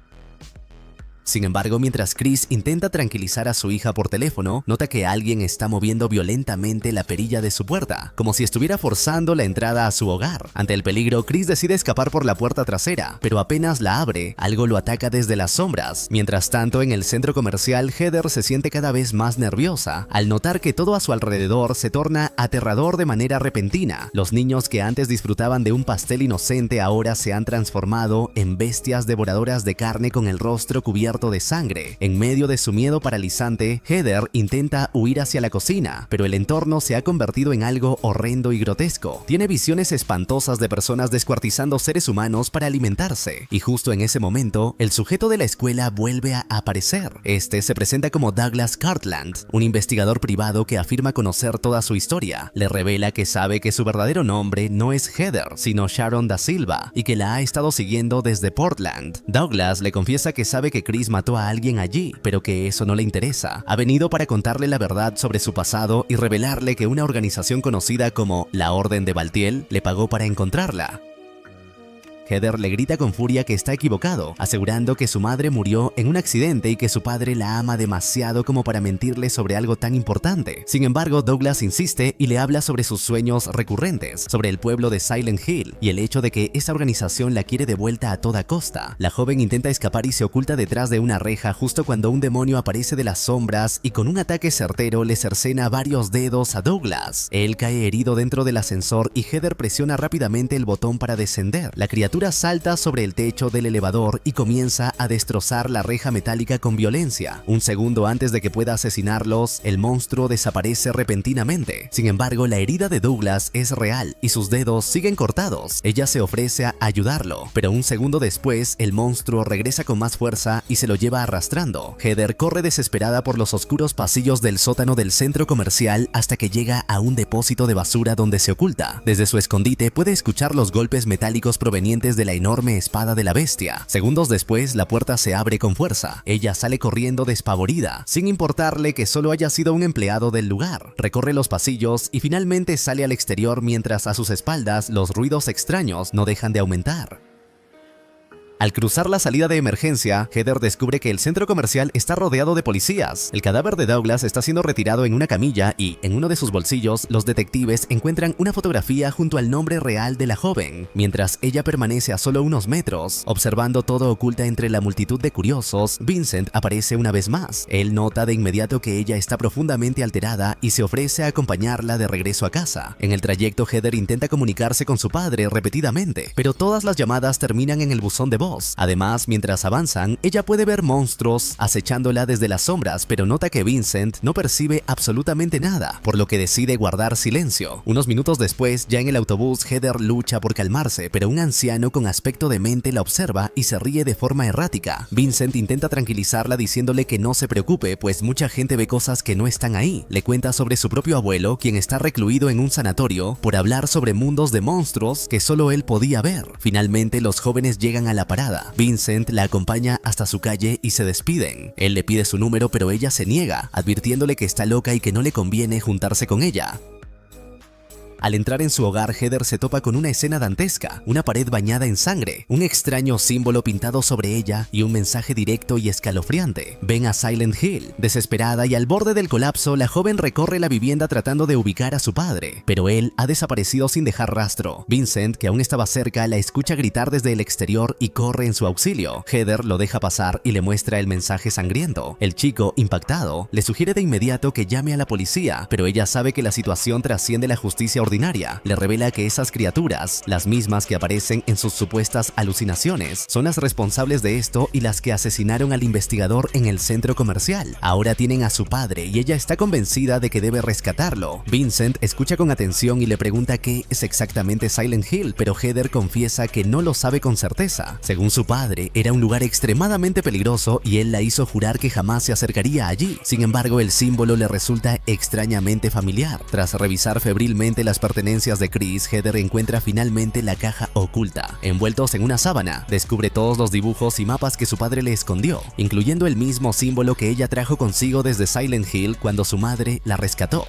Sin embargo, mientras Chris intenta tranquilizar a su hija por teléfono, nota que alguien está moviendo violentamente la perilla de su puerta, como si estuviera forzando la entrada a su hogar. Ante el peligro, Chris decide escapar por la puerta trasera, pero apenas la abre, algo lo ataca desde las sombras. Mientras tanto, en el centro comercial, Heather se siente cada vez más nerviosa al notar que todo a su alrededor se torna aterrador de manera repentina. Los niños que antes disfrutaban de un pastel inocente ahora se han transformado en bestias devoradoras de carne con el rostro cubierto de sangre. En medio de su miedo paralizante, Heather intenta huir hacia la cocina, pero el entorno se ha convertido en algo horrendo y grotesco. Tiene visiones espantosas de personas descuartizando seres humanos para alimentarse, y justo en ese momento, el sujeto de la escuela vuelve a aparecer. Este se presenta como Douglas Cartland, un investigador privado que afirma conocer toda su historia. Le revela que sabe que su verdadero nombre no es Heather, sino Sharon da Silva, y que la ha estado siguiendo desde Portland. Douglas le confiesa que sabe que Chris mató a alguien allí, pero que eso no le interesa. Ha venido para contarle la verdad sobre su pasado y revelarle que una organización conocida como la Orden de Baltiel le pagó para encontrarla. Heather le grita con furia que está equivocado, asegurando que su madre murió en un accidente y que su padre la ama demasiado como para mentirle sobre algo tan importante. Sin embargo, Douglas insiste y le habla sobre sus sueños recurrentes, sobre el pueblo de Silent Hill y el hecho de que esa organización la quiere de vuelta a toda costa. La joven intenta escapar y se oculta detrás de una reja justo cuando un demonio aparece de las sombras y con un ataque certero le cercena varios dedos a Douglas. Él cae herido dentro del ascensor y Heather presiona rápidamente el botón para descender. La criatura salta sobre el techo del elevador y comienza a destrozar la reja metálica con violencia. Un segundo antes de que pueda asesinarlos, el monstruo desaparece repentinamente. Sin embargo, la herida de Douglas es real y sus dedos siguen cortados. Ella se ofrece a ayudarlo, pero un segundo después, el monstruo regresa con más fuerza y se lo lleva arrastrando. Heather corre desesperada por los oscuros pasillos del sótano del centro comercial hasta que llega a un depósito de basura donde se oculta. Desde su escondite puede escuchar los golpes metálicos provenientes de la enorme espada de la bestia. Segundos después, la puerta se abre con fuerza. Ella sale corriendo despavorida, sin importarle que solo haya sido un empleado del lugar. Recorre los pasillos y finalmente sale al exterior mientras a sus espaldas los ruidos extraños no dejan de aumentar. Al cruzar la salida de emergencia, Heather descubre que el centro comercial está rodeado de policías. El cadáver de Douglas está siendo retirado en una camilla y, en uno de sus bolsillos, los detectives encuentran una fotografía junto al nombre real de la joven. Mientras ella permanece a solo unos metros, observando todo oculta entre la multitud de curiosos, Vincent aparece una vez más. Él nota de inmediato que ella está profundamente alterada y se ofrece a acompañarla de regreso a casa. En el trayecto, Heather intenta comunicarse con su padre repetidamente, pero todas las llamadas terminan en el buzón de voz. 2. Además, mientras avanzan, ella puede ver monstruos acechándola desde las sombras, pero nota que Vincent no percibe absolutamente nada, por lo que decide guardar silencio. Unos minutos después, ya en el autobús, Heather lucha por calmarse, pero un anciano con aspecto demente la observa y se ríe de forma errática. Vincent intenta tranquilizarla diciéndole que no se preocupe, pues mucha gente ve cosas que no están ahí. Le cuenta sobre su propio abuelo, quien está recluido en un sanatorio por hablar sobre mundos de monstruos que solo él podía ver. Finalmente, los jóvenes llegan a la parada. Vincent la acompaña hasta su calle y se despiden. Él le pide su número, pero ella se niega, advirtiéndole que está loca y que no le conviene juntarse con ella. Al entrar en su hogar, Heather se topa con una escena dantesca, una pared bañada en sangre, un extraño símbolo pintado sobre ella y un mensaje directo y escalofriante: ven a Silent Hill. Desesperada y al borde del colapso, la joven recorre la vivienda tratando de ubicar a su padre, pero él ha desaparecido sin dejar rastro. Vincent, que aún estaba cerca, la escucha gritar desde el exterior y corre en su auxilio. Heather lo deja pasar y le muestra el mensaje sangriento. El chico, impactado, le sugiere de inmediato que llame a la policía, pero ella sabe que la situación trasciende la justicia ordinaria. Le revela que esas criaturas, las mismas que aparecen en sus supuestas alucinaciones, son las responsables de esto y las que asesinaron al investigador en el centro comercial. Ahora tienen a su padre y ella está convencida de que debe rescatarlo. Vincent escucha con atención y le pregunta qué es exactamente Silent Hill, pero Heather confiesa que no lo sabe con certeza. Según su padre, era un lugar extremadamente peligroso y él la hizo jurar que jamás se acercaría allí. Sin embargo, el símbolo le resulta extrañamente familiar. Tras revisar febrilmente las pertenencias de Chris, Heather encuentra finalmente la caja oculta. Envueltos en una sábana, descubre todos los dibujos y mapas que su padre le escondió, incluyendo el mismo símbolo que ella trajo consigo desde Silent Hill cuando su madre la rescató.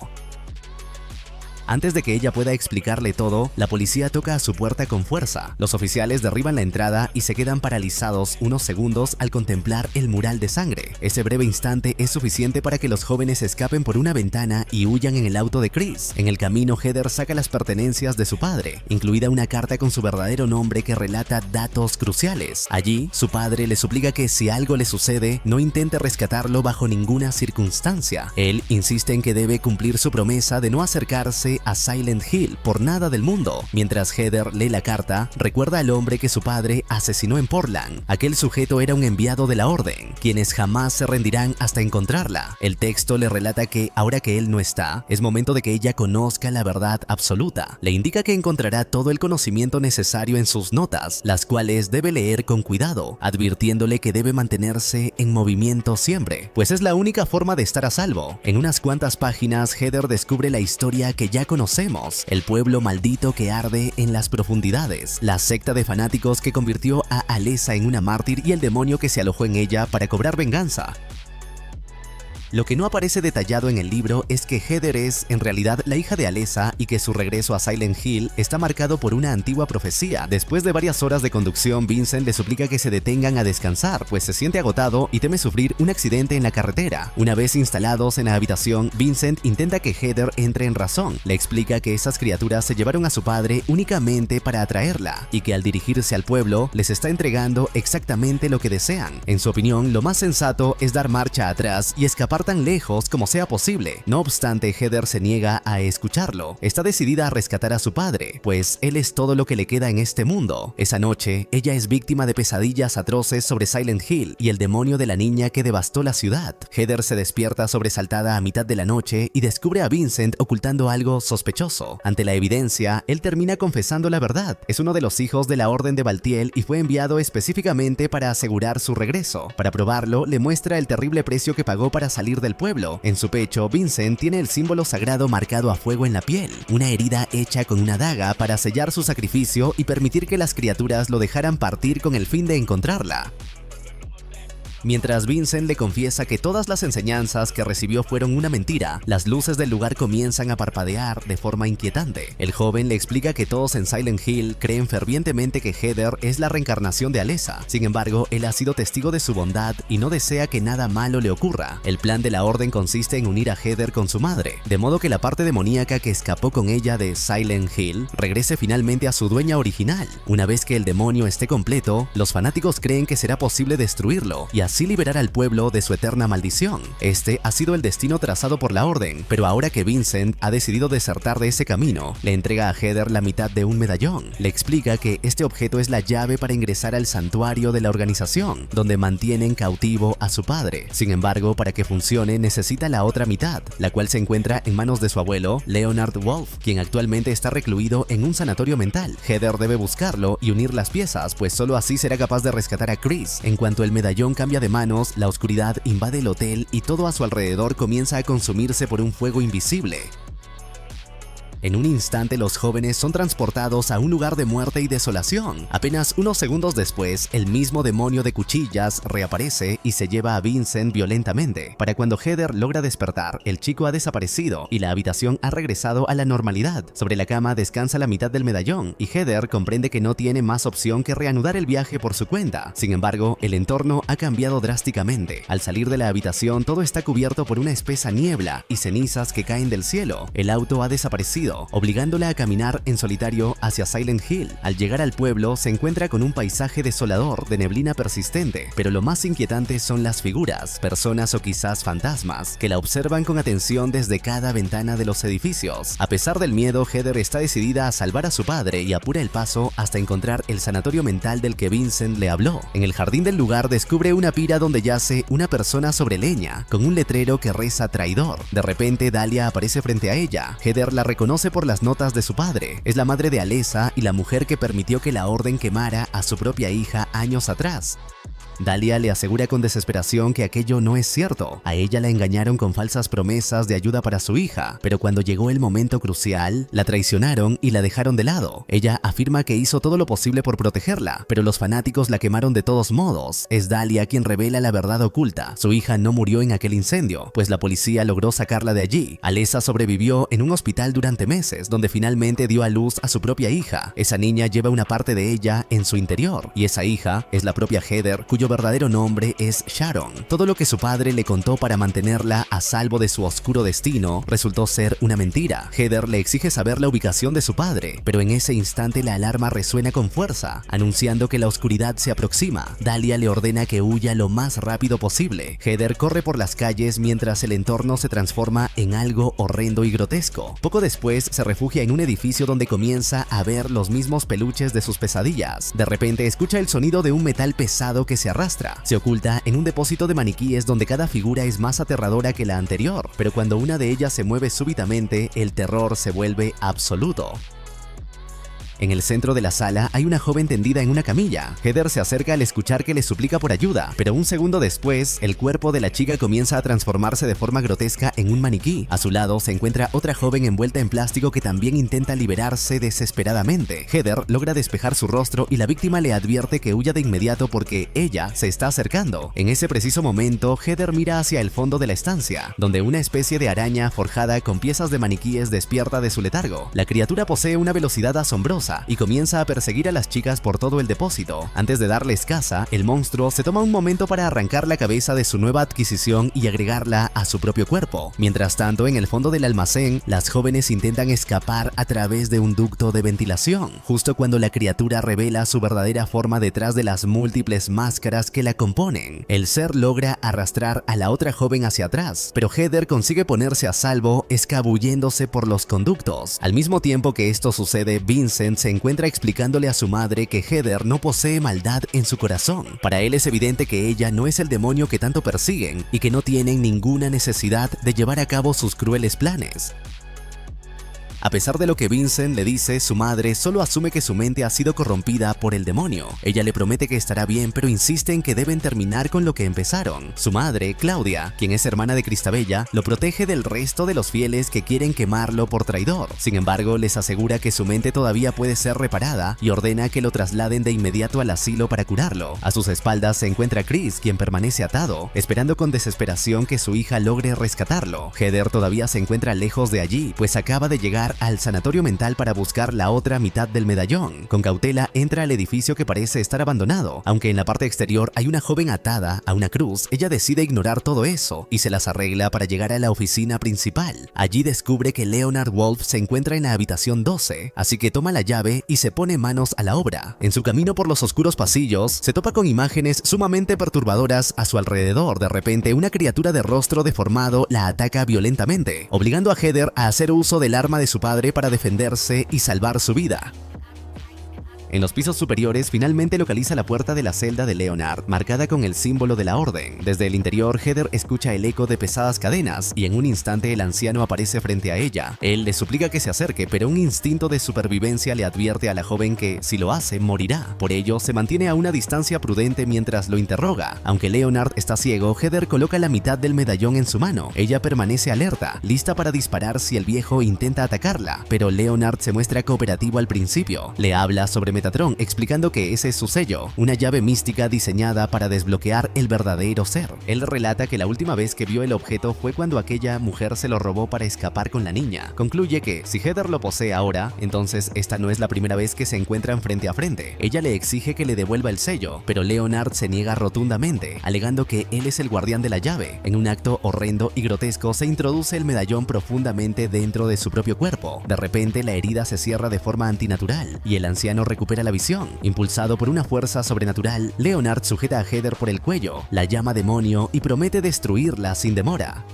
Antes de que ella pueda explicarle todo, la policía toca a su puerta con fuerza. Los oficiales derriban la entrada y se quedan paralizados unos segundos al contemplar el mural de sangre. Ese breve instante es suficiente para que los jóvenes escapen por una ventana y huyan en el auto de Chris. En el camino, Heather saca las pertenencias de su padre, incluida una carta con su verdadero nombre que relata datos cruciales. Allí, su padre le suplica que si algo le sucede, no intente rescatarlo bajo ninguna circunstancia. Él insiste en que debe cumplir su promesa de no acercarse a Silent Hill por nada del mundo. Mientras Heather lee la carta, recuerda al hombre que su padre asesinó en Portland. Aquel sujeto era un enviado de la orden, quienes jamás se rendirán hasta encontrarla. El texto le relata que, ahora que él no está, es momento de que ella conozca la verdad absoluta. Le indica que encontrará todo el conocimiento necesario en sus notas, las cuales debe leer con cuidado, advirtiéndole que debe mantenerse en movimiento siempre, pues es la única forma de estar a salvo. En unas cuantas páginas, Heather descubre la historia que ya conocemos: el pueblo maldito que arde en las profundidades, la secta de fanáticos que convirtió a Alessa en una mártir y el demonio que se alojó en ella para cobrar venganza. Lo que no aparece detallado en el libro es que Heather es, en realidad, la hija de Alessa y que su regreso a Silent Hill está marcado por una antigua profecía. Después de varias horas de conducción, Vincent le suplica que se detengan a descansar, pues se siente agotado y teme sufrir un accidente en la carretera. Una vez instalados en la habitación, Vincent intenta que Heather entre en razón. Le explica que esas criaturas se llevaron a su padre únicamente para atraerla y que al dirigirse al pueblo les está entregando exactamente lo que desean. En su opinión, lo más sensato es dar marcha atrás y escapar tan lejos como sea posible. No obstante, Heather se niega a escucharlo. Está decidida a rescatar a su padre, pues él es todo lo que le queda en este mundo. Esa noche, ella es víctima de pesadillas atroces sobre Silent Hill y el demonio de la niña que devastó la ciudad. Heather se despierta sobresaltada a mitad de la noche y descubre a Vincent ocultando algo sospechoso. Ante la evidencia, él termina confesando la verdad. Es uno de los hijos de la Orden de Baltiel y fue enviado específicamente para asegurar su regreso. Para probarlo, le muestra el terrible precio que pagó para salir del pueblo. En su pecho, Vincent tiene el símbolo sagrado marcado a fuego en la piel, una herida hecha con una daga para sellar su sacrificio y permitir que las criaturas lo dejaran partir con el fin de encontrarla. Mientras Vincent le confiesa que todas las enseñanzas que recibió fueron una mentira, las luces del lugar comienzan a parpadear de forma inquietante. El joven le explica que todos en Silent Hill creen fervientemente que Heather es la reencarnación de Alessa. Sin embargo, él ha sido testigo de su bondad y no desea que nada malo le ocurra. El plan de la orden consiste en unir a Heather con su madre, de modo que la parte demoníaca que escapó con ella de Silent Hill regrese finalmente a su dueña original. Una vez que el demonio esté completo, los fanáticos creen que será posible destruirlo y así liberar al pueblo de su eterna maldición. Este ha sido el destino trazado por la Orden, pero ahora que Vincent ha decidido desertar de ese camino, le entrega a Heather la mitad de un medallón. Le explica que este objeto es la llave para ingresar al santuario de la organización, donde mantienen cautivo a su padre. Sin embargo, para que funcione necesita la otra mitad, la cual se encuentra en manos de su abuelo, Leonard Wolf, quien actualmente está recluido en un sanatorio mental. Heather debe buscarlo y unir las piezas, pues solo así será capaz de rescatar a Chris. En cuanto el medallón cambia de manos, la oscuridad invade el hotel y todo a su alrededor comienza a consumirse por un fuego invisible. En un instante los jóvenes son transportados a un lugar de muerte y desolación. Apenas unos segundos después, el mismo demonio de cuchillas reaparece y se lleva a Vincent violentamente. Para cuando Heather logra despertar, el chico ha desaparecido y la habitación ha regresado a la normalidad. Sobre la cama descansa la mitad del medallón y Heather comprende que no tiene más opción que reanudar el viaje por su cuenta. Sin embargo, el entorno ha cambiado drásticamente. Al salir de la habitación, todo está cubierto por una espesa niebla y cenizas que caen del cielo. El auto ha desaparecido, obligándola a caminar en solitario hacia Silent Hill. Al llegar al pueblo, se encuentra con un paisaje desolador de neblina persistente, pero lo más inquietante son las figuras, personas o quizás fantasmas, que la observan con atención desde cada ventana de los edificios. A pesar del miedo, Heather está decidida a salvar a su padre y apura el paso hasta encontrar el sanatorio mental del que Vincent le habló. En el jardín del lugar descubre una pira donde yace una persona sobre leña, con un letrero que reza traidor. De repente, Dahlia aparece frente a ella. Heather la reconoce por las notas de su padre. Es la madre de Alessa y la mujer que permitió que la Orden quemara a su propia hija años atrás. Dahlia le asegura con desesperación que aquello no es cierto. A ella la engañaron con falsas promesas de ayuda para su hija, pero cuando llegó el momento crucial, la traicionaron y la dejaron de lado. Ella afirma que hizo todo lo posible por protegerla, pero los fanáticos la quemaron de todos modos. Es Dahlia quien revela la verdad oculta. Su hija no murió en aquel incendio, pues la policía logró sacarla de allí. Alessa sobrevivió en un hospital durante meses, donde finalmente dio a luz a su propia hija. Esa niña lleva una parte de ella en su interior, y esa hija es la propia Heather, cuyo verdadero nombre es Sharon. Todo lo que su padre le contó para mantenerla a salvo de su oscuro destino resultó ser una mentira. Heather le exige saber la ubicación de su padre, pero en ese instante la alarma resuena con fuerza, anunciando que la oscuridad se aproxima. Dahlia le ordena que huya lo más rápido posible. Heather corre por las calles mientras el entorno se transforma en algo horrendo y grotesco. Poco después se refugia en un edificio donde comienza a ver los mismos peluches de sus pesadillas. De repente escucha el sonido de un metal pesado que se arrastra. Se oculta en un depósito de maniquíes donde cada figura es más aterradora que la anterior, pero cuando una de ellas se mueve súbitamente, el terror se vuelve absoluto. En el centro de la sala hay una joven tendida en una camilla. Heather se acerca al escuchar que le suplica por ayuda, pero un segundo después, el cuerpo de la chica comienza a transformarse de forma grotesca en un maniquí. A su lado se encuentra otra joven envuelta en plástico que también intenta liberarse desesperadamente. Heather logra despejar su rostro y la víctima le advierte que huya de inmediato porque ella se está acercando. En ese preciso momento, Heather mira hacia el fondo de la estancia, donde una especie de araña forjada con piezas de maniquíes despierta de su letargo. La criatura posee una velocidad asombrosa y comienza a perseguir a las chicas por todo el depósito. Antes de darles caza, el monstruo se toma un momento para arrancar la cabeza de su nueva adquisición y agregarla a su propio cuerpo. Mientras tanto, en el fondo del almacén, las jóvenes intentan escapar a través de un ducto de ventilación, justo cuando la criatura revela su verdadera forma detrás de las múltiples máscaras que la componen. El ser logra arrastrar a la otra joven hacia atrás, pero Heather consigue ponerse a salvo escabulléndose por los conductos. Al mismo tiempo que esto sucede, Vincent se encuentra explicándole a su madre que Heather no posee maldad en su corazón. Para él es evidente que ella no es el demonio que tanto persiguen y que no tienen ninguna necesidad de llevar a cabo sus crueles planes. A pesar de lo que Vincent le dice, su madre solo asume que su mente ha sido corrompida por el demonio. Ella le promete que estará bien, pero insiste en que deben terminar con lo que empezaron. Su madre, Claudia, quien es hermana de Cristabella, lo protege del resto de los fieles que quieren quemarlo por traidor. Sin embargo, les asegura que su mente todavía puede ser reparada y ordena que lo trasladen de inmediato al asilo para curarlo. A sus espaldas se encuentra Chris, quien permanece atado, esperando con desesperación que su hija logre rescatarlo. Heather todavía se encuentra lejos de allí, pues acaba de llegar llegar al sanatorio mental para buscar la otra mitad del medallón. Con cautela entra al edificio que parece estar abandonado. Aunque en la parte exterior hay una joven atada a una cruz, ella decide ignorar todo eso y se las arregla para llegar a la oficina principal. Allí descubre que Leonard Wolf se encuentra en la habitación 12, así que toma la llave y se pone manos a la obra. En su camino por los oscuros pasillos, se topa con imágenes sumamente perturbadoras a su alrededor. De repente, una criatura de rostro deformado la ataca violentamente, obligando a Heather a hacer uso del arma de su padre para defenderse y salvar su vida. En los pisos superiores finalmente localiza la puerta de la celda de Leonard, marcada con el símbolo de la orden. Desde el interior, Heather escucha el eco de pesadas cadenas y en un instante el anciano aparece frente a ella. Él le suplica que se acerque, pero un instinto de supervivencia le advierte a la joven que, si lo hace, morirá. Por ello, se mantiene a una distancia prudente mientras lo interroga. Aunque Leonard está ciego, Heather coloca la mitad del medallón en su mano. Ella permanece alerta, lista para disparar si el viejo intenta atacarla, pero Leonard se muestra cooperativo al principio. Le habla sobre Metatron, explicando que ese es su sello, una llave mística diseñada para desbloquear el verdadero ser. Él relata que la última vez que vio el objeto fue cuando aquella mujer se lo robó para escapar con la niña. Concluye que si Heather lo posee ahora, entonces esta no es la primera vez que se encuentran frente a frente. Ella le exige que le devuelva el sello, pero Leonard se niega rotundamente, alegando que él es el guardián de la llave. En un acto horrendo y grotesco, se introduce el medallón profundamente dentro de su propio cuerpo. De repente, la herida se cierra de forma antinatural y el anciano recupera la visión. Impulsado por una fuerza sobrenatural, Leonard sujeta a Heather por el cuello, la llama demonio y promete destruirla sin demora.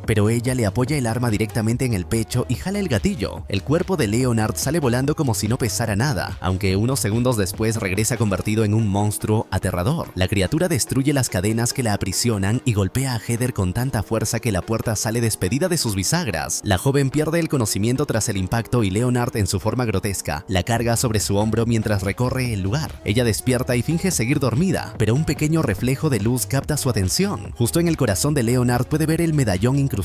Pero ella le apoya el arma directamente en el pecho y jala el gatillo. El cuerpo de Leonard sale volando como si no pesara nada, aunque unos segundos después regresa convertido en un monstruo aterrador. La criatura destruye las cadenas que la aprisionan y golpea a Heather con tanta fuerza que la puerta sale despedida de sus bisagras. La joven pierde el conocimiento tras el impacto y Leonard, en su forma grotesca, la carga sobre su hombro mientras recorre el lugar. Ella despierta y finge seguir dormida, pero un pequeño reflejo de luz capta su atención. Justo en el corazón de Leonard puede ver el medallón incrustado.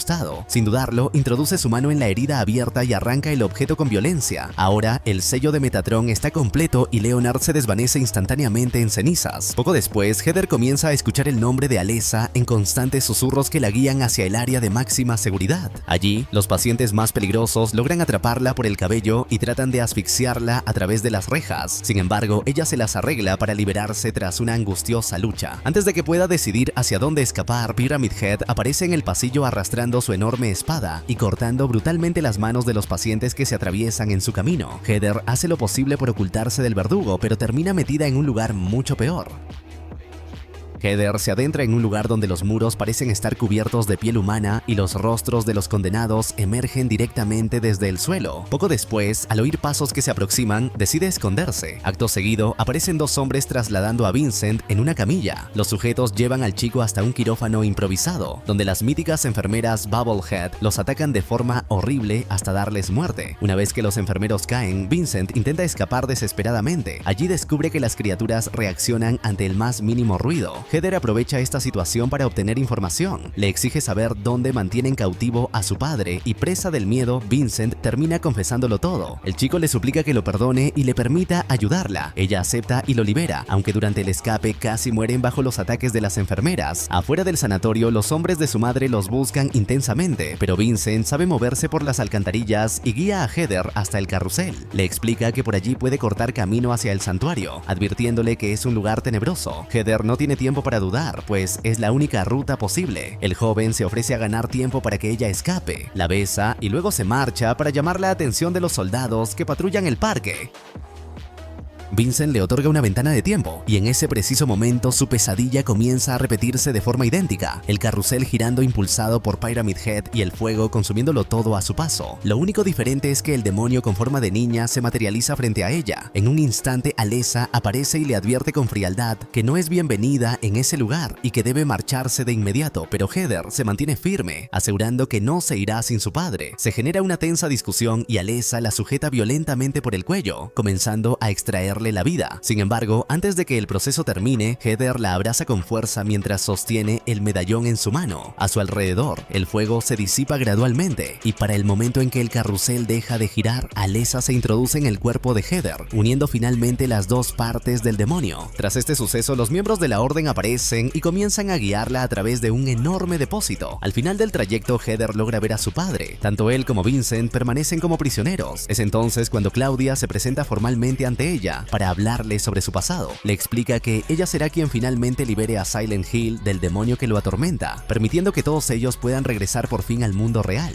Sin dudarlo, introduce su mano en la herida abierta y arranca el objeto con violencia. Ahora, el sello de Metatron está completo y Leonard se desvanece instantáneamente en cenizas. Poco después, Heather comienza a escuchar el nombre de Alessa en constantes susurros que la guían hacia el área de máxima seguridad. Allí, los pacientes más peligrosos logran atraparla por el cabello y tratan de asfixiarla a través de las rejas. Sin embargo, ella se las arregla para liberarse tras una angustiosa lucha. Antes de que pueda decidir hacia dónde escapar, Pyramid Head aparece en el pasillo arrastrando su enorme espada y cortando brutalmente las manos de los pacientes que se atraviesan en su camino. Heather hace lo posible por ocultarse del verdugo, pero termina metida en un lugar mucho peor. Heather se adentra en un lugar donde los muros parecen estar cubiertos de piel humana y los rostros de los condenados emergen directamente desde el suelo. Poco después, al oír pasos que se aproximan, decide esconderse. Acto seguido, aparecen dos hombres trasladando a Vincent en una camilla. Los sujetos llevan al chico hasta un quirófano improvisado, donde las míticas enfermeras Bubblehead los atacan de forma horrible hasta darles muerte. Una vez que los enfermeros caen, Vincent intenta escapar desesperadamente. Allí descubre que las criaturas reaccionan ante el más mínimo ruido. Heather aprovecha esta situación para obtener información. Le exige saber dónde mantienen cautivo a su padre y, presa del miedo, Vincent termina confesándolo todo. El chico le suplica que lo perdone y le permita ayudarla. Ella acepta y lo libera, aunque durante el escape casi mueren bajo los ataques de las enfermeras. Afuera del sanatorio, los hombres de su madre los buscan intensamente, pero Vincent sabe moverse por las alcantarillas y guía a Heather hasta el carrusel. Le explica que por allí puede cortar camino hacia el santuario, advirtiéndole que es un lugar tenebroso. Heather no tiene tiempo para dudar, pues es la única ruta posible. El joven se ofrece a ganar tiempo para que ella escape, la besa y luego se marcha para llamar la atención de los soldados que patrullan el parque. Vincent le otorga una ventana de tiempo, y en ese preciso momento su pesadilla comienza a repetirse de forma idéntica, el carrusel girando impulsado por Pyramid Head y el fuego consumiéndolo todo a su paso. Lo único diferente es que el demonio con forma de niña se materializa frente a ella. En un instante, Alessa aparece y le advierte con frialdad que no es bienvenida en ese lugar y que debe marcharse de inmediato, pero Heather se mantiene firme, asegurando que no se irá sin su padre. Se genera una tensa discusión y Alessa la sujeta violentamente por el cuello, comenzando a extraerle salvarle la vida. Sin embargo, antes de que el proceso termine, Heather la abraza con fuerza mientras sostiene el medallón en su mano. A su alrededor, el fuego se disipa gradualmente y para el momento en que el carrusel deja de girar, Alessa se introduce en el cuerpo de Heather, uniendo finalmente las dos partes del demonio. Tras este suceso, los miembros de la orden aparecen y comienzan a guiarla a través de un enorme depósito. Al final del trayecto, Heather logra ver a su padre. Tanto él como Vincent permanecen como prisioneros. Es entonces cuando Claudia se presenta formalmente ante ella para hablarle sobre su pasado. Le explica que ella será quien finalmente libere a Silent Hill del demonio que lo atormenta, permitiendo que todos ellos puedan regresar por fin al mundo real.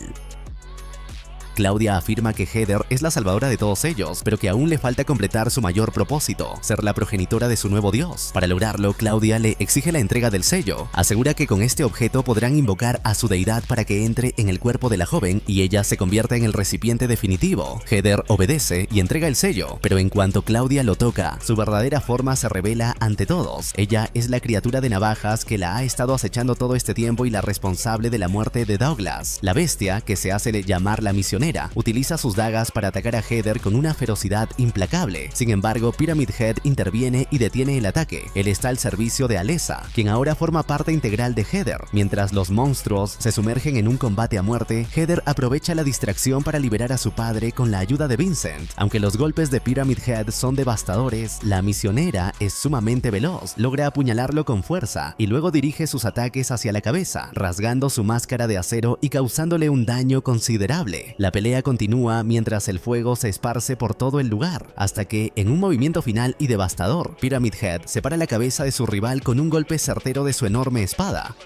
Claudia afirma que Heather es la salvadora de todos ellos, pero que aún le falta completar su mayor propósito, ser la progenitora de su nuevo dios. Para lograrlo, Claudia le exige la entrega del sello. Asegura que con este objeto podrán invocar a su deidad para que entre en el cuerpo de la joven y ella se convierta en el recipiente definitivo. Heather obedece y entrega el sello, pero en cuanto Claudia lo toca, su verdadera forma se revela ante todos. Ella es la criatura de navajas que la ha estado acechando todo este tiempo y la responsable de la muerte de Douglas. La bestia, que se hace llamar la misionera, utiliza sus dagas para atacar a Heather con una ferocidad implacable. Sin embargo, Pyramid Head interviene y detiene el ataque. Él está al servicio de Alessa, quien ahora forma parte integral de Heather. Mientras los monstruos se sumergen en un combate a muerte, Heather aprovecha la distracción para liberar a su padre con la ayuda de Vincent. Aunque los golpes de Pyramid Head son devastadores, la misionera es sumamente veloz, logra apuñalarlo con fuerza y luego dirige sus ataques hacia la cabeza, rasgando su máscara de acero y causándole un daño considerable. La pelea continúa mientras el fuego se esparce por todo el lugar, hasta que, en un movimiento final y devastador, Pyramid Head separa la cabeza de su rival con un golpe certero de su enorme espada.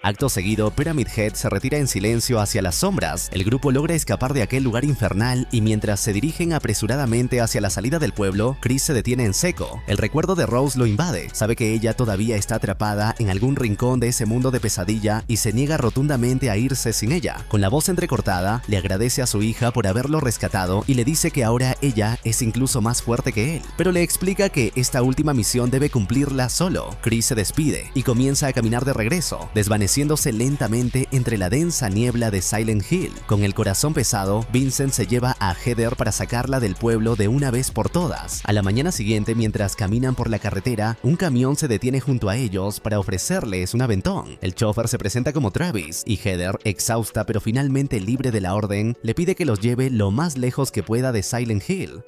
Acto seguido, Pyramid Head se retira en silencio hacia las sombras. El grupo logra escapar de aquel lugar infernal y mientras se dirigen apresuradamente hacia la salida del pueblo, Chris se detiene en seco. El recuerdo de Rose lo invade. Sabe que ella todavía está atrapada en algún rincón de ese mundo de pesadilla y se niega rotundamente a irse sin ella. Con la voz entrecortada, le agradece a su hija por haberlo rescatado y le dice que ahora ella es incluso más fuerte que él, pero le explica que esta última misión debe cumplirla solo. Chris se despide y comienza a caminar de regreso, desvaneciéndose lentamente entre la densa niebla de Silent Hill. Con el corazón pesado, Vincent se lleva a Heather para sacarla del pueblo de una vez por todas. A la mañana siguiente, mientras caminan por la carretera, un camión se detiene junto a ellos para ofrecerles un aventón. El chofer se presenta como Travis y Heather, exhausta pero finalmente libre de la orden, le pide que los lleve lo más lejos que pueda de Silent Hill.